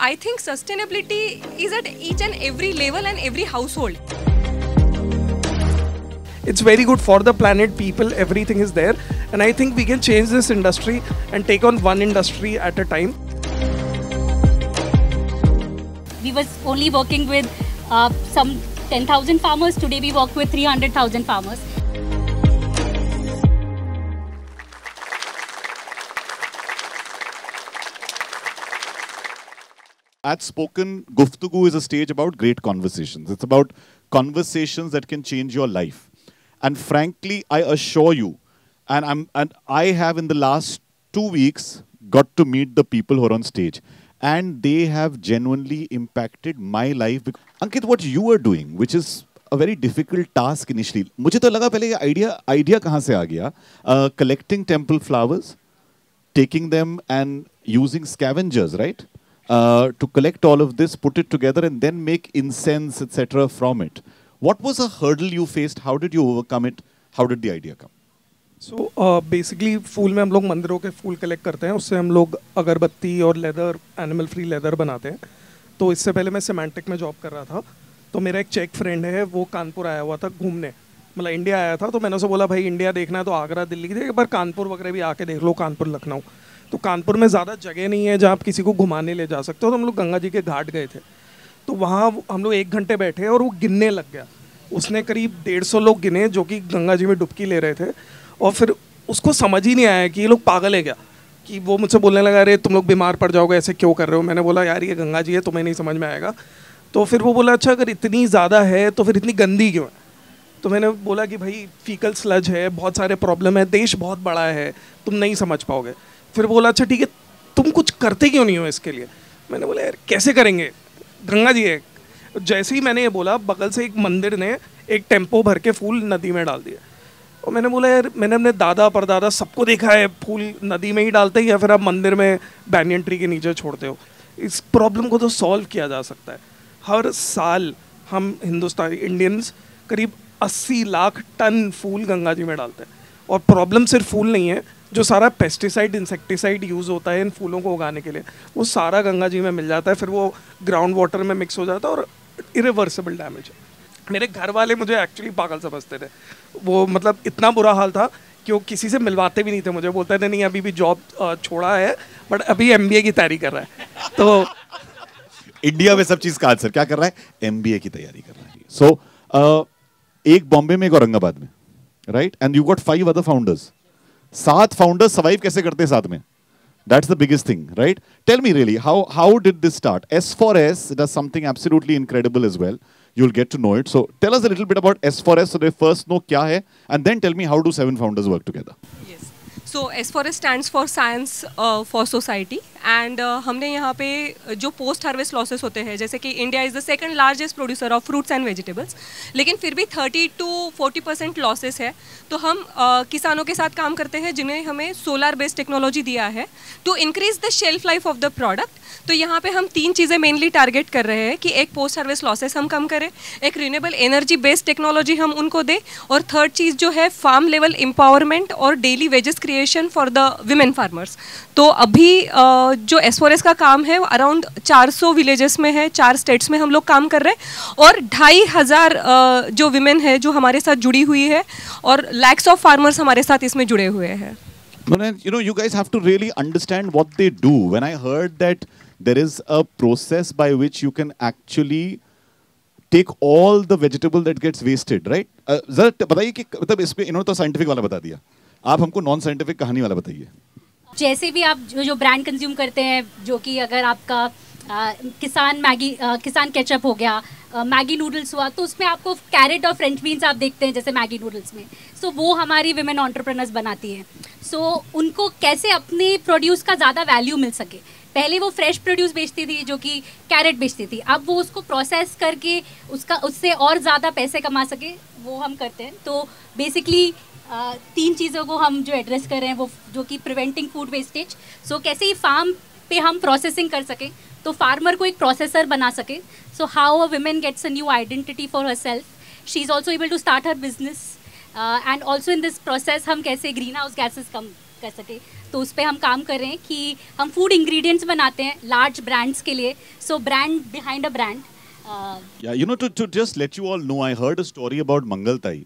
I think sustainability is at each and every level and every household. It's very good for the planet, people, everything is there. And I think we can change this industry and take on one industry at a time. We was only working with some 10,000 farmers. Today we work with 300,000 farmers. At Spoken, Guftugu is a stage about great conversations. It's about conversations that can change your life. And frankly, I assure you, and I have in the last 2 weeks got to meet the people who are on stage. And they have genuinely impacted my life. Ankit, what you are doing, which is a very difficult task initially. मुझे तो लगा पहले ये idea कहाँ से आ गया? Collecting temple flowers, taking them and using scavengers, right? To collect all of this, put it together and then make incense, etc. from it. What was a hurdle you faced? How did you overcome it? How did the idea come? So basically फूल में हम लोग मंदिरों के फूल collect करते हैं, उससे हम लोग अगरबत्ती और लेदर, एनिमल फ्री लेदर बनाते हैं. तो इससे पहले मैं सिमेंटिक में जॉब कर रहा था. तो मेरा एक चेक फ्रेंड है, वो कानपुर आया हुआ था घूमने, मतलब इंडिया आया था. तो मैंने उसे बोला भाई इंडिया देखना है तो आगरा दिल्ली की, एक बार कानपुर वगैरह भी आके देख लो, कानपुर लखनऊ. तो कानपुर में ज़्यादा जगह नहीं है जहाँ आप किसी को घुमाने ले जा सकते हो. तो हम लोग गंगा जी के घाट गए थे. तो वहाँ हम लोग 1 घंटे बैठे और वो गिनने लग गया. उसने करीब 150 लोग गिने जो कि गंगा जी में डुबकी ले रहे थे. और फिर उसको समझ ही नहीं आया कि ये लोग पागल है क्या. कि वो मुझसे बोलने लगा, अरे तुम लोग बीमार पड़ जाओगे, ऐसे क्यों कर रहे हो. मैंने बोला यार ये गंगा जी है, तुम्हें नहीं समझ में आएगा. तो फिर वो बोला अच्छा अगर इतनी ज़्यादा है तो फिर इतनी गंदी क्यों है. तो मैंने बोला कि भाई फीकल स्लज है, बहुत सारे प्रॉब्लम है, देश बहुत बड़ा है, तुम नहीं समझ पाओगे. फिर बोला अच्छा ठीक है, तुम कुछ करते क्यों नहीं हो इसके लिए. मैंने बोला यार कैसे करेंगे, गंगा जी है. जैसे ही मैंने ये बोला, बगल से एक मंदिर ने एक टेम्पो भर के फूल नदी में डाल दिया. और मैंने बोला यार मैंने अपने दादा परदादा सबको देखा है फूल नदी में ही डालते हैं या फिर आप मंदिर में बैनियन ट्री के नीचे छोड़ते हो. इस प्रॉब्लम को तो सॉल्व किया जा सकता है. हर साल हम हिंदुस्तानी इंडियंस करीब 80 लाख टन फूल गंगा जी में डालते हैं. और प्रॉब्लम सिर्फ फूल नहीं है, जो सारा पेस्टिसाइड इंसेक्टिसाइड यूज़ होता है इन फूलों को उगाने के लिए, वो सारा गंगा जी में मिल जाता है. फिर वो ग्राउंड वाटर में मिक्स हो जाता है और इरिवर्सिबल डैमेज है. मेरे घर वाले मुझे एक्चुअली पागल समझते थे. वो मतलब इतना बुरा हाल था कि वो किसी से मिलवाते भी नहीं थे मुझे. बोलते थे नहीं अभी भी जॉब छोड़ा है बट अभी MBA की तैयारी कर रहा है. तो इंडिया में सब चीज़ का आंसर क्या कर रहा है, MBA की तैयारी कर रहा है. सो एक बॉम्बे में एक औरंगाबाद में, right, and you got 5 other founders. 7 founders survive कैसे करते हैं साथ में? That's the biggest thing, right? Tell me really, how did this start? S4S does something absolutely incredible as well. You'll get to know it. So tell us a little bit about S4S so they first know क्या है, and then tell me how do 7 founders work together. Yes. So S4S stands for Science for Society. And हमने यहाँ पे जो post harvest losses होते हैं, जैसे कि India is the second largest producer of fruits and vegetables, लेकिन फिर भी 30 to 40% लॉसेस है. तो हम किसानों के साथ काम करते हैं जिन्हें हमें सोलर बेस्ड टेक्नोलॉजी दिया है to increase the shelf life of the product. तो यहाँ पे हम 3 चीज़ें मेनली टारगेट कर रहे हैं कि एक पोस्ट हार्वेस्ट लॉसेस हम कम करें, एक रिन्यूएबल एनर्जी बेस्ड टेक्नोलॉजी हम उनको दें, और थर्ड चीज़ जो है फार्म लेवल एम्पावरमेंट और daily wages creation for the women farmers. तो अभी जो S4S का काम है अराउंड 400 विलेजेस में है, 4 स्टेट्स में हम लोग काम कर रहे हैं, और 2500 जो विमेन है जो हमारे साथ जुड़ी हुई है, और लैक्स ऑफ फार्मर्स हमारे साथ इसमें जुड़े हुए हैं. You know, you guys have to really understand what they do. When I heard that there is a process by which you can actually take all the vegetable that gets wasted, right? जरा बताइए कि मतलब इसमें इन्होंने तो scientific वाला बता दिया, आप हमको नॉन साइंटिफिक कहानी वाला बताइए. जैसे भी आप जो ब्रांड कंज्यूम करते हैं, जो कि अगर आपका किसान केचप हो गया, मैगी नूडल्स हुआ, तो उसमें आपको कैरेट और फ्रेंच बीन्स आप देखते हैं जैसे मैगी नूडल्स में. सो वो हमारी विमेन एंटरप्रेन्योर्स बनाती हैं. सो उनको कैसे अपने प्रोड्यूस का ज़्यादा वैल्यू मिल सके. पहले वो फ्रेश प्रोड्यूस बेचती थी जो कि कैरेट बेचती थी, अब वो उसको प्रोसेस करके उससे और ज़्यादा पैसे कमा सके, वो हम करते हैं. तो बेसिकली 3 चीज़ों को हम जो एड्रेस कर रहे हैं वो जो कि प्रिवेंटिंग फूड वेस्टेज. सो कैसे ही फार्म पे हम प्रोसेसिंग कर सकें, तो फार्मर को एक प्रोसेसर बना सके. So how a women gets a new identity for herself, she is also able to start her business, and also in this process हम कैसे ग्रीन हाउस गैसेज कम कर सके. तो उस पर हम काम कर रहे हैं कि हम फूड इंग्रेडिएंट्स बनाते हैं लार्ज ब्रांड्स के लिए, so brand behind a brand. Yeah, you know, to just let you all know, I heard a story about Mangal Tai.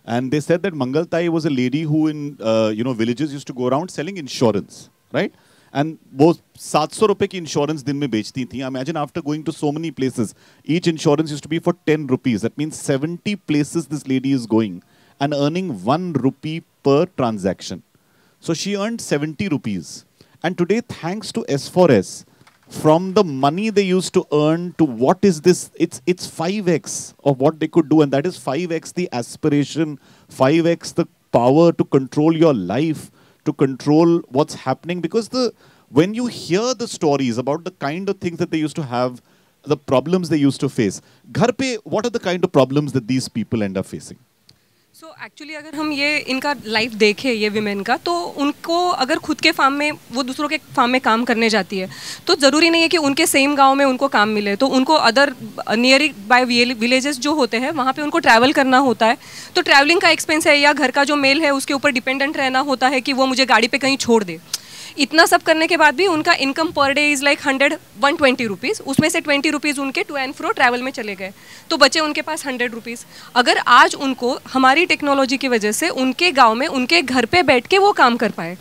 And they said that Mangal Tai was a lady who in, villages used to go around selling insurance, right? And वो 700 रुपए की insurance दिन में बेचती थी. Imagine after going to so many places, each insurance used to be for 10 rupees. That means 70 places this lady is going and earning 1 rupee per transaction. So she earned 70 rupees. And today, thanks to S4S, from the money they used to earn to what is this, it's 5x of what they could do. And that is 5x the aspiration, 5x the power to control your life, to control what's happening. Because when you hear the stories about the kind of things that they used to have, the problems they used to face, ghar pe, what are the kind of problems that these people end up facing? So actually अगर हम ये इनका life देखें ये women का, तो उनको अगर खुद के फार्म में वो दूसरों के फार्म में काम करने जाती है तो ज़रूरी नहीं है कि उनके सेम गांव में उनको काम मिले. तो उनको अदर नियर बाय विलेजेस जो होते हैं वहाँ पे उनको ट्रैवल करना होता है. तो ट्रैवलिंग का एक्सपेंस है, या घर का जो मेल है उसके ऊपर डिपेंडेंट रहना होता है कि वो मुझे गाड़ी पे कहीं छोड़ दे. इतना सब करने के बाद भी उनका income per day is like 120 rupees. उसमें से 20 रुपीज़ उनके टू एंड फ्रो ट्रैवल में चले गए, तो बचे उनके पास 100 रुपीज़. अगर आज उनको हमारी टेक्नोलॉजी की वजह से उनके गांव में उनके घर पे बैठ के वो काम कर पाए,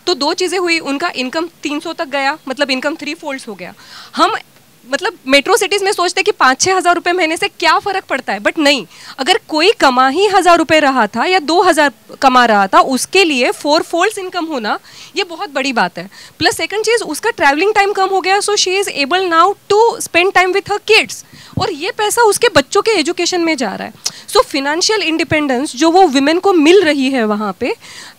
तो दो चीज़ें हुई. उनका इनकम 300 तक गया, मतलब इनकम 3 फोल्ड्स हो गया. हम मतलब मेट्रो सिटीज़ में सोचते कि 5-6 हज़ार रुपये महीने से क्या फ़र्क पड़ता है, बट नहीं. अगर कोई कमा ही 1000 रुपये रहा था या 2000 कमा रहा था, उसके लिए 4 फोल्ड्स इनकम होना ये बहुत बड़ी बात है. प्लस सेकंड चीज़, उसका ट्रैवलिंग टाइम कम हो गया, so she is able now to spend time with her kids, और ये पैसा उसके बच्चों के एजुकेशन में जा रहा है. सो फिनेंशियल इंडिपेंडेंस जो वो विमेन को मिल रही है वहाँ पे,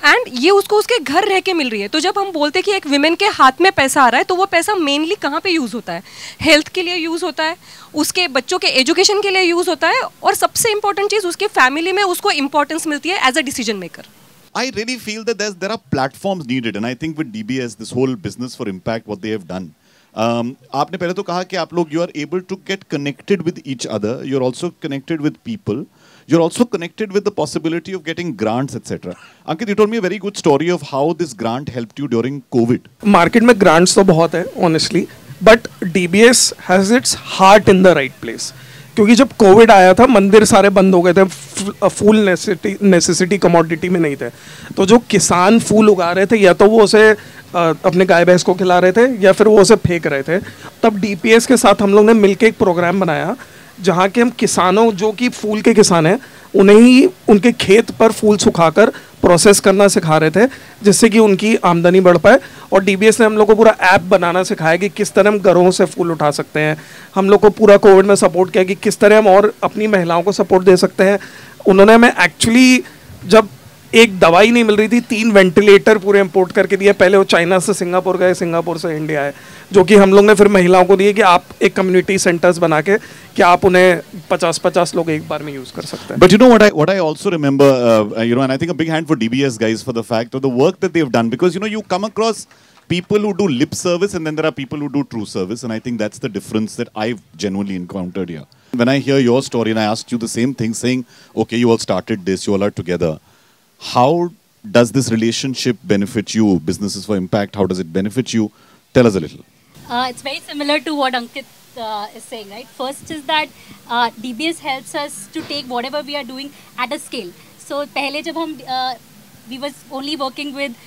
एंड ये उसको उसके घर रह के मिल रही है. तो जब हम बोलते हैं कि एक विमेन के हाथ में पैसा आ रहा है, तो वो पैसा मेनली कहाँ पे यूज़ होता है? हेल्थ के लिए यूज़ होता है, उसके बच्चों के एजुकेशन के लिए यूज़ होता है, और सबसे इंपॉर्टेंट चीज़ उसके फैमिली में उसको इंपॉर्टेंस मिलती है as a decision maker. I really feel that there are platforms needed, and I think with DBS, this whole business for impact, what they have done. आपने पहले तो कहा कि आप लोग you are able to get connected with each other. You're also connected with people. You're also connected with the possibility of getting grants, etc. Ankit, you told me a very good story of how this grant helped you during COVID. Market में grants तो बहुत है honestly, but DBS has its heart in the right place. क्योंकि जब Covid आया था मंदिर सारे बंद हो गए थे, फूल नेसेसिटी कमोडिटी में नहीं थे. तो जो किसान फूल उगा रहे थे, या तो वो उसे अपने गाय भैंस को खिला रहे थे या फिर वो उसे फेंक रहे थे. तब DPS के साथ हम लोग ने मिलकर एक प्रोग्राम बनाया जहाँ के हम किसानों, जो कि फूल के किसान हैं, उन्हें ही उनके खेत पर फूल सुखाकर प्रोसेस करना सिखा रहे थे, जिससे कि उनकी आमदनी बढ़ पाए. और DBS ने हम लोग को पूरा ऐप बनाना सिखाया कि किस तरह हम घरों से फूल उठा सकते हैं. हम लोग को पूरा कोविड में सपोर्ट किया कि किस तरह हम और अपनी महिलाओं को सपोर्ट दे सकते हैं. उन्होंने हमें एक्चुअली, जब एक दवाई नहीं मिल रही थी, 3 वेंटिलेटर पूरे इंपोर्ट करके दिए. पहले वो चाइना से सिंगापुर गए, सिंगापुर से इंडिया आए, जो कि हम लोग ने फिर महिलाओं को दिए कि आप एक कम्युनिटी सेंटर्स बना के कि आप उन्हें 50-50 लोग एक बार में यूज कर सकते हैं. But you know what I also remember, and I think a big hand for DBS guys for the fact of the work that they've done, because you come across people who do lip service and then there are people who do true service, and I think that's the difference that I've genuinely encountered here. When I hear your story and I asked you the same thing, saying, okay, you all started this, you all are together. How does this relationship benefit you? Businesses for Impact, how does it benefit you? Tell us a little. It's very similar to what Ankit is saying, right? First is that DBS helps us to take whatever we are doing at a scale. So पहले जब हम we was only working with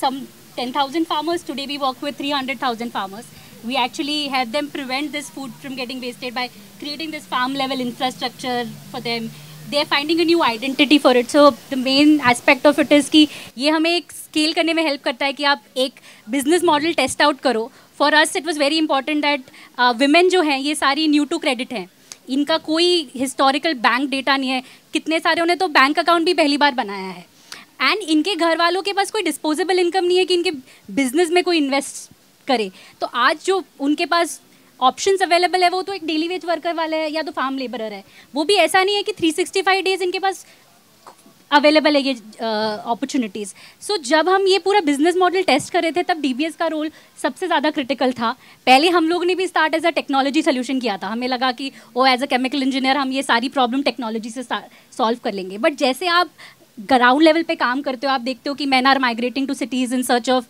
some 10,000 farmers. Today we work with 300,000 farmers. We actually help them prevent this food from getting wasted by creating this farm level infrastructure for them. They are finding a new identity for it. So the main aspect of it is कि ये हमें एक scale करने में help करता है कि आप एक business model test out करो. For us it was very important that women जो हैं ये सारी new to credit हैं. इनका कोई historical bank data नहीं है. कितने सारे उन्हें तो बैंक अकाउंट भी पहली बार बनाया है. एंड इनके घर वालों के पास कोई डिस्पोजेबल इनकम नहीं है कि इनके बिजनेस में कोई इन्वेस्ट करे. तो आज जो उनके पास ऑप्शंस अवेलेबल है वो तो एक डेली वेज वर्कर वाला है या तो फार्म लेबरर है. वो भी ऐसा नहीं है कि 365 डेज इनके पास अवेलेबल है ये अपॉर्चुनिटीज़. सो जब हम ये पूरा बिजनेस मॉडल टेस्ट कर रहे थे तब DBS का रोल सबसे ज़्यादा क्रिटिकल था. पहले हम लोगों ने भी start as a technology solution किया था. हमें लगा कि वो एज अ केमिकल इंजीनियर हम ये सारी प्रॉब्लम टेक्नोलॉजी से सॉल्व कर लेंगे. बट जैसे आप ग्राउंड लेवल पे काम करते हो, आप देखते हो कि men are migrating to cities in search of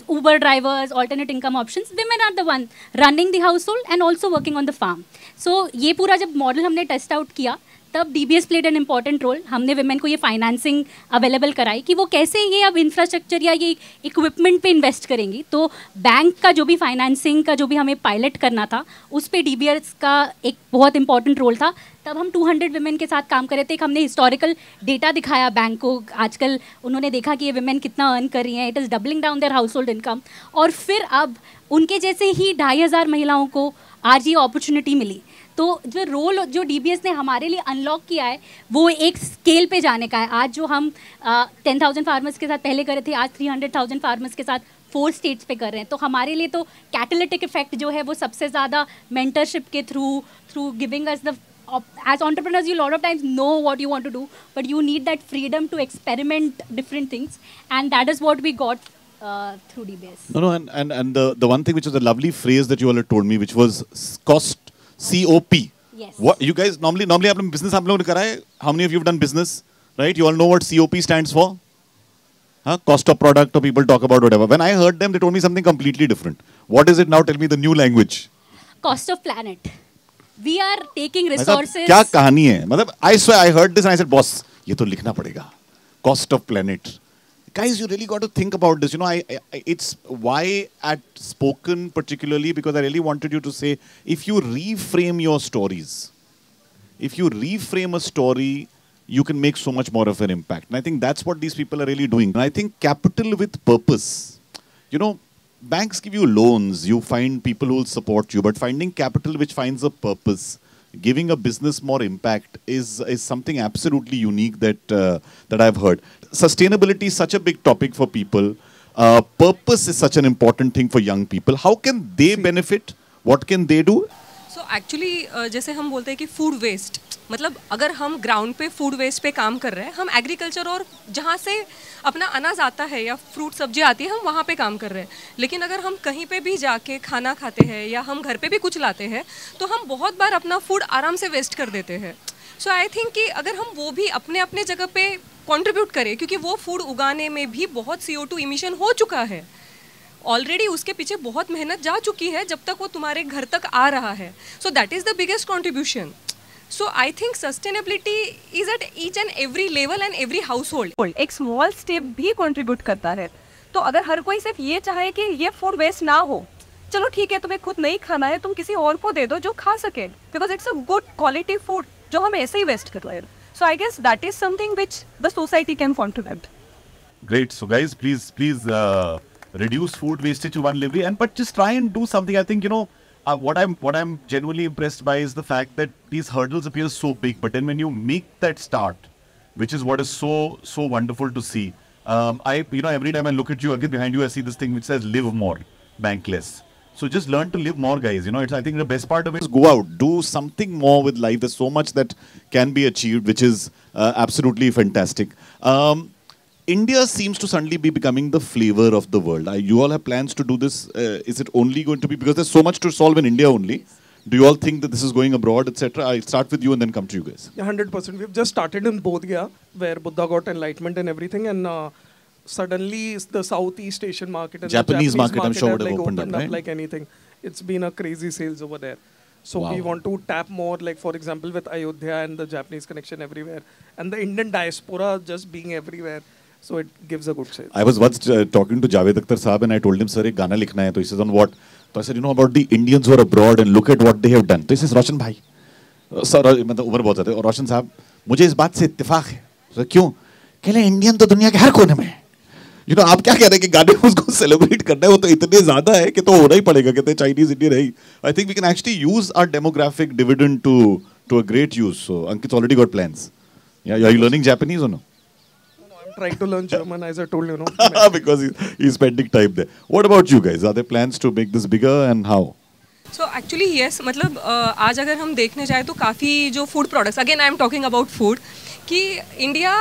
Uber drivers, alternate income options. Women are the one running the household and also working on the farm. So ये पूरा जब मॉडल हमने टेस्ट आउट किया तब DBS played an important role. हमने women को ये financing available कराई कि वो कैसे ये अब इंफ्रास्ट्रक्चर या ये इक्विपमेंट पे इन्वेस्ट करेंगी. तो बैंक का जो भी फाइनेंसिंग का जो भी हमें पायलट करना था उस पे DBS का एक बहुत इंपॉर्टेंट रोल था. तब हम 200 women के साथ काम कर रहे थे. एक हमने हिस्टोरिकल डेटा दिखाया बैंक को. आजकल उन्होंने देखा कि ये women कितना अर्न कर रही हैं. It is doubling down their house hold income. और फिर अब उनके जैसे ही 2500 महिलाओं को आज ये अपॉर्चुनिटी मिली. तो जो रोल जो DBS ने हमारे लिए अनलॉक किया है वो एक स्केल पे जाने का है. आज जो हम 10,000 फार्मर्स के साथ पहले कर रहे थे, आज 300,000 फार्मर्स के साथ 4 स्टेट्स पे कर रहे हैं. तो हमारे लिए तो कैटालिटिक इफेक्ट जो है वो सबसे ज़्यादा मेंटरशिप के through giving us the as entrepreneurs you lot of times know what you want to do, but you need that freedom to experiment different things, and that is what we got through DBS. No, and the one thing which was a lovely phrase that you all had told me, which was cost, COP. Yes. What you guys normally आपने business आप लोगों ने करा है? How many of you have done business? Right? You all know what COP stands for? Huh? Cost of product, or people talk about whatever. When I heard them, they told me something completely different. What is it now? Tell me the new language. Cost of planet. We are taking resources. क्या कहानी है? मतलब I swear I heard this and I said, boss, ये तो लिखना पड़ेगा. Cost of planet. Guys, you really got to think about this. You know, it's why at Spoken particularly, because I really wanted you to say, if you reframe your stories, if you reframe a story, you can make so much more of an impact. And I think that's what these people are really doing. And I think capital with purpose. You know, banks give you loans, you find people who will support you, but finding capital which finds a purpose, giving a business more impact is something absolutely unique that I've heard. Sustainability is such a big topic for people. Purpose is such an important thing for young people. How can they benefit? What can they do? So actually जैसे हम बोलते हैं कि food waste, मतलब अगर हम ground पे food waste पे काम कर रहे हैं, हम एग्रीकल्चर और जहाँ से अपना अनाज आता है या फ्रूट सब्जी आती है हम वहाँ पे काम कर रहे हैं. लेकिन अगर हम कहीं पे भी जाके खाना खाते हैं या हम घर पे भी कुछ लाते हैं तो हम बहुत बार अपना फूड आराम से वेस्ट कर देते हैं. सो आई थिंक कि अगर हम वो भी अपने अपने जगह पे कंट्रीब्यूट करें, क्योंकि वो फूड उगाने में भी बहुत CO2 इमिशन हो चुका है ऑलरेडी, उसके पीछे बहुत मेहनत जा चुकी है जब तक वो तुम्हारे घर तक आ रहा है. So that is the biggest contribution. So I think sustainability is at each and every level and every house hold. एक स्मॉल स्टेप भी कंट्रीब्यूट करता है. तो अगर हर कोई सिर्फ ये चाहे कि ये फूड वेस्ट ना हो, चलो ठीक है तुम्हें खुद नहीं खाना है, तुम किसी और को दे दो जो खा सके, because it's a good quality food जो हम ऐसे ही वेस्ट कर रहे हैं. So I guess that is something which the society can contribute. Great. So guys, please reduce food wastage to one delivery, but just try and do something. I think, you know, what I'm genuinely impressed by is the fact that these hurdles appear so big, but then when you make that start, which is what is so wonderful to see. Every time I look at you again behind you, I see this thing which says "Live more, bank less." So just learn to live more, guys. You know, I think the best part of it is Go out, do something more with life. There's so much that can be achieved, which is absolutely fantastic. India seems to suddenly be becoming the flavor of the world. You all have plans to do this. Is it only going to be, because there's so much to solve in India only, do you all think that this is going abroad, etc.? I'll start with you and then come to you guys. Yeah, 100%. We've just started in Bodh Gaya, where Buddha got enlightenment and everything, and suddenly the Southeast Asian market and Japanese the market, I'm sure, have, would have like, opened up, right? like anything. It's been a crazy sales over there. So Wow. we want to tap more, like for example with Ayodhya and the Japanese connection everywhere, and the Indian diaspora just being everywhere. So it gives a good sales. I was once talking to Javed Akhtar Saab and I told him, sir, एक गाना लिखना है. तो he says, on what? So I said, you know about the Indians who are abroad and look at what they have done. तो he says, रोशन भाई, sir मतलब उम्र बहुत ज़्यादा है, और रोशन साहब मुझे इस बात से इत्तेफाक है. तो क्यों? कहले इंडियन तो दुनिया के हर कोने में है. You know, आप क्या कह रहे हैं कि गाने में उसको सेलिब्रेट करना है, वो तो इतने ज़्यादा है कि तो होना ही पड़ेगा. कहते हैं चाइनीज इंडियन है ही. I think we can actually use our demographic dividend to a great use. So Ankit's already got plans. Yeah, are you learning Japanese or no? Trying to learn German, as I told you, no. Because he's spending time there. What about you guys? Are there plans to make this bigger and how? So actually yes, मतलब आज अगर हम देखने जाए तो काफ़ी जो food products, again I am talking about food, कि इंडिया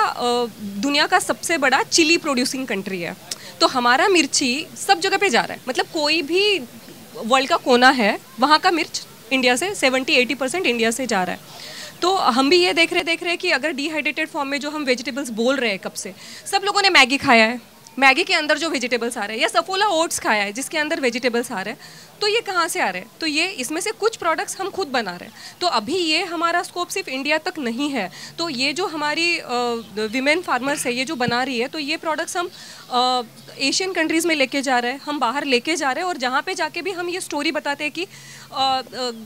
दुनिया का सबसे बड़ा चिली प्रोड्यूसिंग कंट्री है. तो हमारा मिर्ची सब जगह पे जा रहा है. मतलब कोई भी वर्ल्ड का कोना है वहाँ का मिर्च इंडिया से 70-80% इंडिया से जा रहा है. तो हम भी ये देख रहे हैं कि अगर डिहाइड्रेटेड फॉर्म में जो हम वेजिटेबल्स बोल रहे हैं कब से, सब लोगों ने मैगी खाया है, मैगी के अंदर जो वेजिटेबल्स आ रहे हैं, या सफोला ओट्स खाया है जिसके अंदर वेजिटेबल्स आ रहे हैं, तो ये कहाँ से आ रहे हैं? तो ये इसमें से कुछ प्रोडक्ट्स हम खुद बना रहे हैं। तो अभी ये हमारा स्कोप सिर्फ इंडिया तक नहीं है। तो ये जो हमारी विमेन फार्मर्स है ये जो बना रही है, तो ये प्रोडक्ट्स हम एशियन कंट्रीज़ में लेके जा रहे हैं, हम बाहर लेके जा रहे हैं, और जहाँ पे जाके भी हम ये स्टोरी बताते हैं कि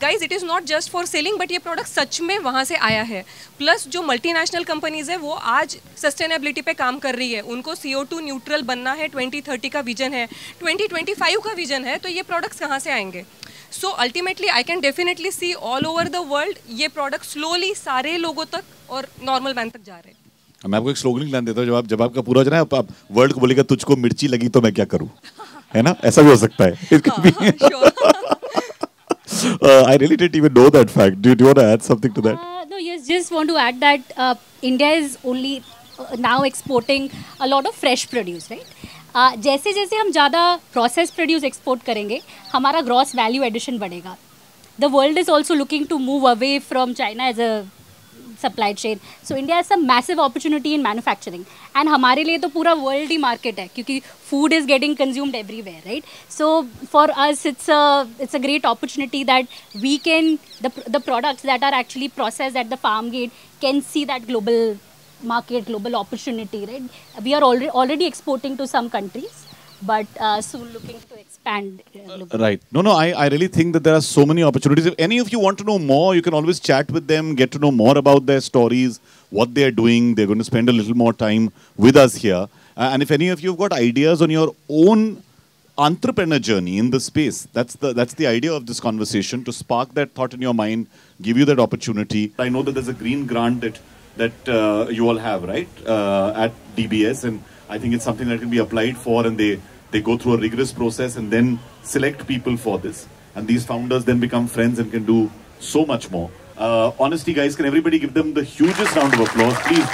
guys it is not just for selling, but ये प्रोडक्ट सच में वहाँ से आया है। प्लस जो मल्टीनेशनल कंपनीज़ है वो आज सस्टेनेबिलिटी पे काम कर रही है, उनको CO2 न्यूट्रल बनना है, 2030 का विजन है, 2025 का विजन है, तो ये प्रोडक्ट्स कहाँ से आएंगे? So ultimately I can definitely see all over the world ये प्रोडक्ट स्लोली सारे लोगों तक और नॉर्मल मैन तक जा रहे हैं। मैं आपको एक स्लोगन प्लान देता हूँ, जब आपका पूरा हो जाए ना, आप वर्ल्ड को बोलेगा तुझको मिर्ची लगी तो मैं क्या करूँ, है ना? ऐसा भी हो सकता है। I really didn't even know that fact. Do you want to add something to that? No, yes, just want to add that India is only now exporting a lot of fresh produce, right? जैसे जैसे हम ज़्यादा process produce export करेंगे, हमारा gross value addition बढ़ेगा. The world is also looking to move away from China as a supply chain. So India has some massive opportunity in manufacturing, and हमारे लिए तो पूरा वर्ल्ड ही मार्केट है, क्योंकि food is getting consumed everywhere, right? So for us it's a great opportunity that we can the products that are actually processed at the farm gate can see that global market, global opportunity, right? We are already exporting to some countries, but soon looking to expand globally. Right. No, I really think that there are so many opportunities. If any of you want to know more, you can always chat with them, get to know more about their stories, what they're doing. They're going to spend a little more time with us here. And if any of you have got ideas on your own entrepreneur journey in the space, that's the idea of this conversation, to spark that thought in your mind, give you that opportunity. I know that there's a green grant that you all have, right, at DBS, and I think it's something that can be applied for, and they go through a rigorous process and then select people for this, and these founders then become friends and can do so much more. Honestly, guys, can everybody give them the hugest round of applause, please?